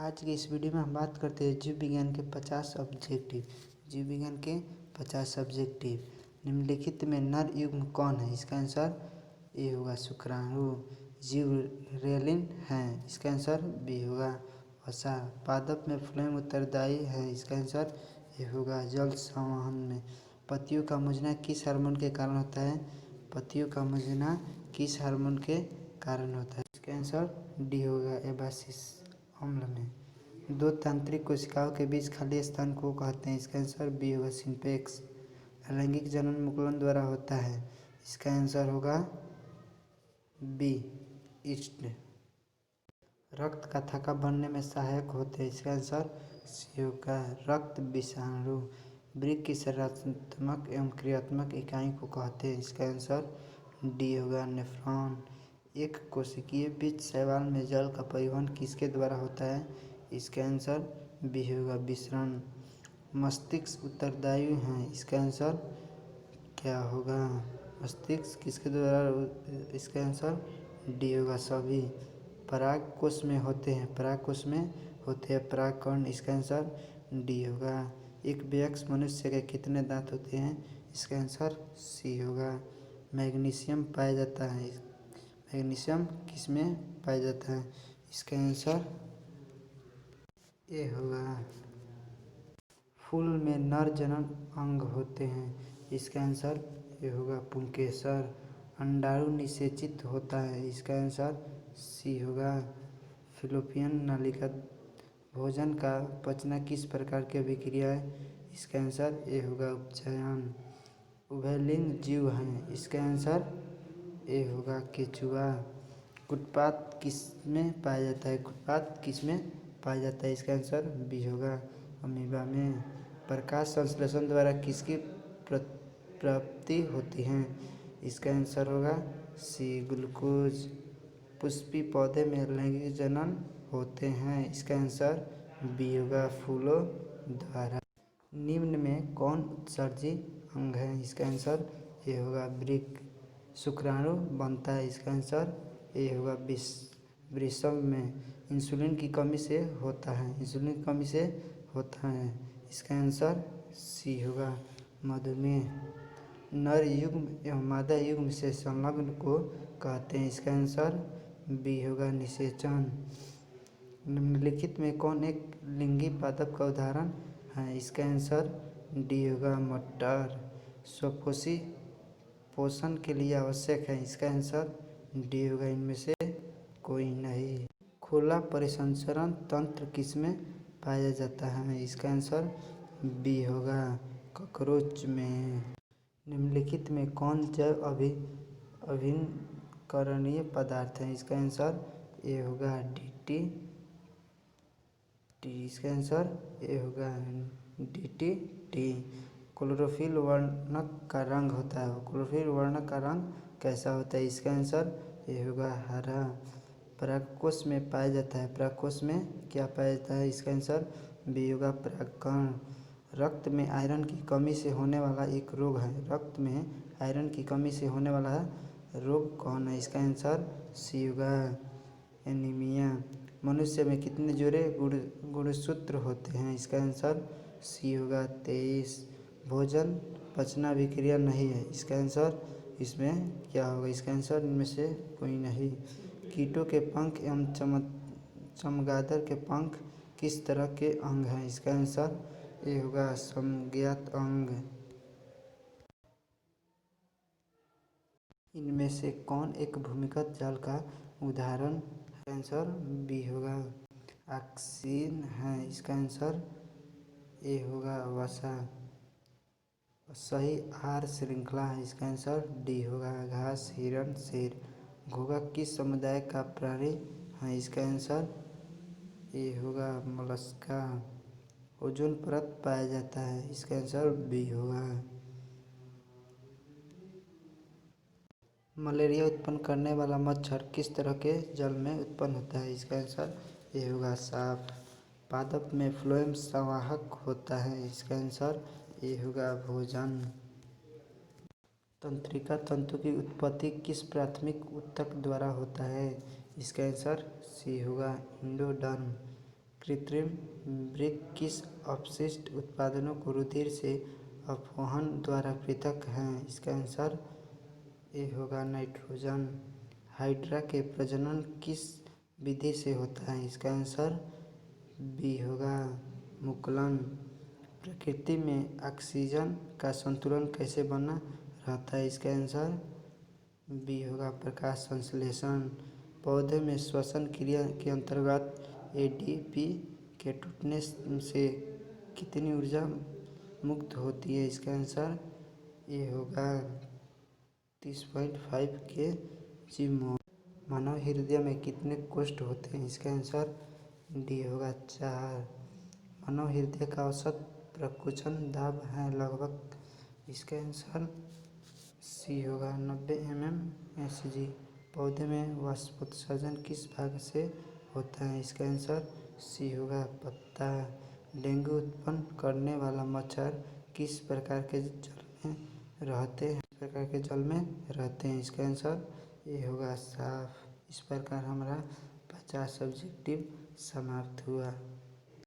आज की इस वीडियो में हम बात करते हैं जीव विज्ञान के 50 ऑब्जेक्टिव। जीव विज्ञान के 50 ऑब्जेक्टिव। निम्नलिखित में नर युग्म कौन है? इसका आंसर ए होगा शुक्राणु। जीव रेलिन है, इसका आंसर बी होगा वसा। पादप में फ्लोएम उत्तरदायी है, इसका आंसर ए होगा जल संवहन में। पत्तियों का मुजना किस हार्मोन के कारण होता है? पत्तियों का मुजना किस हार्मोन के कारण होता है? इसका आंसर डी होगा एबासिस अम्ल में। दो तंत्रिक कोशिकाओं के बीच खाली स्थान को कहते हैं, इसका आंसर बी होगा सिंपेक्स। लैंगिक जनन मुकुलन द्वारा होता है, इसका आंसर होगा बी ईस्ट। रक्त का थक्का बनने में सहायक होते हैं, इसका आंसर सी होगा रक्त विषाणु। वृक्क की संरचनात्मक एवं क्रियात्मक इकाई को कहते हैं, इसका आंसर डी होगा नेफ्रॉन। एक कोशिकीय बीज शैवाल में जल का परिवहन किसके द्वारा होता है? इसका आंसर बी होगा विसरण। मस्तिष्क उत्तरदायी हैं, इसका आंसर क्या होगा? मस्तिष्क किसके द्वारा? इसका आंसर डी होगा सभी। पराग कोश में होते हैं, पराग कोश में होते हैं परागकण, इसका आंसर डी होगा। एक वयस्क मनुष्य के कितने दांत होते हैं? इसका आंसर सी होगा। मैग्नीशियम पाया जाता है, मैग्नीशियम किस में पाया जाता है? इसका आंसर ए होगा। फूल में नर जनन अंग होते हैं, इसका आंसर ए होगा पुंकेसर। अंडाणु निषेचित होता है, इसका आंसर सी होगा फिलोपियन नलिका। भोजन का पचना किस प्रकार की अभिक्रिया है? इसका आंसर ए होगा उपचयन। उभयलिंग जीव हैं, इसका आंसर ए होगा केचुआ। कुटपात किस में पाया जाता है? कुटपात किस में पाया जाता है? इसका आंसर बी होगा अमीबा में। प्रकाश संश्लेषण द्वारा किसकी प्राप्ति होती है? इसका आंसर होगा सी ग्लूकोज। पुष्पी पौधे में लैंगिक जनन होते हैं, इसका आंसर बी होगा फूलों द्वारा। निम्न में कौन उत्सर्जी अंग है? इसका आंसर ए होगा वृक्क। शुक्राणु बनता है, इसका आंसर ए होगा वृषभ में। इंसुलिन की कमी से होता है, इंसुलिन की कमी से होता है, इसका आंसर सी होगा मधुमेह। नर युग्म एवं मादा युग्म से संलग्न को कहते हैं, इसका आंसर बी होगा निषेचन। निम्नलिखित में कौन एक लिंगी पादप का उदाहरण है? इसका आंसर डी होगा मटर। स्वपोषी पोषण के लिए आवश्यक है, इसका आंसर डी होगा इनमें से कोई नहीं। खुला परिसंचरण तंत्र किसमें पाया जाता है? इसका आंसर बी होगा कॉकरोच में। निम्नलिखित में कौन जैव अभिकरणीय पदार्थ है? इसका आंसर ए होगा डी टी, इसका आंसर ए होगा डी। क्लोरोफिल वर्णक का रंग होता है, क्लोरोफिल वर्णक का रंग कैसा होता है? इसका आंसर ए होगा हरा। परागकोश में पाया जाता है, परागकोश में क्या पाया जाता है? इसका आंसर बी होगा परागकण। रक्त में आयरन की कमी से होने वाला एक रोग है, रक्त में आयरन की कमी से होने वाला रोग कौन है? इसका आंसर सी होगा एनीमिया। मनुष्य में कितने जोड़े गुणसूत्र होते हैं? इसका आंसर सी होगा 23। भोजन पचना अभिक्रिया नहीं है, इसका आंसर इसमें क्या होगा? इसका आंसर इनमें से कोई नहीं। कीटों के पंख एवं चमगादड़ के पंख किस तरह के अंग हैं? इसका आंसर ए होगा समज्ञात अंग। इनमें से कौन एक भूमिगत जाल का उदाहरण है? आंसर बी होगा ऑक्सीन है, इसका आंसर ए होगा वसा। सही आहार श्रृंखला है, इसका आंसर डी होगा घास, हिरण, शेर। घोंघा किस समुदाय का प्राणी है? इसका आंसर ए होगा मोलस्का। ओजोन परत पाया जाता है, इसका आंसर बी होगा। मलेरिया उत्पन्न करने वाला मच्छर किस तरह के जल में उत्पन्न होता है? इसका आंसर ए होगा साफ। पादप में फ्लोएम संवाहक होता है, इसका आंसर ए होगा भोजन। तंत्रिका तंतु की उत्पत्ति किस प्राथमिक ऊतक द्वारा होता है? इसका आंसर सी होगा एंडोडर्म। कृत्रिम वृक्क किस अपशिष्ट उत्पादों को रुधिर से अपवहन द्वारा पृथक हैं? इसका आंसर ए होगा नाइट्रोजन। हाइड्रा के प्रजनन किस विधि से होता है? इसका आंसर बी होगा मुकुलन। प्रकृति में ऑक्सीजन का संतुलन कैसे बना रहता है? इसका आंसर बी होगा प्रकाश संश्लेषण। पौधे में श्वसन क्रिया के अंतर्गत एडीपी के टूटने से कितनी ऊर्जा मुक्त होती है? इसका आंसर ए होगा 30.5 के जी मोल। मानव हृदय में कितने कोष्ठ होते हैं? इसका आंसर डी होगा 4। मानव हृदय का औसत प्रकुंचन दाब है लगभग। इसका आंसर सी होगा 90 mmHg। पौधे में वाष्पोत्सर्जन किस भाग से होता है? इसका आंसर सी होगा पत्ता। डेंगू उत्पन्न करने वाला मच्छर किस प्रकार के जल में रहते हैं? इस प्रकार के जल में रहते हैं। इसका आंसर ये होगा साफ। इस प्रकार हमारा 50 ऑब्जेक्टिव समाप्त हुआ।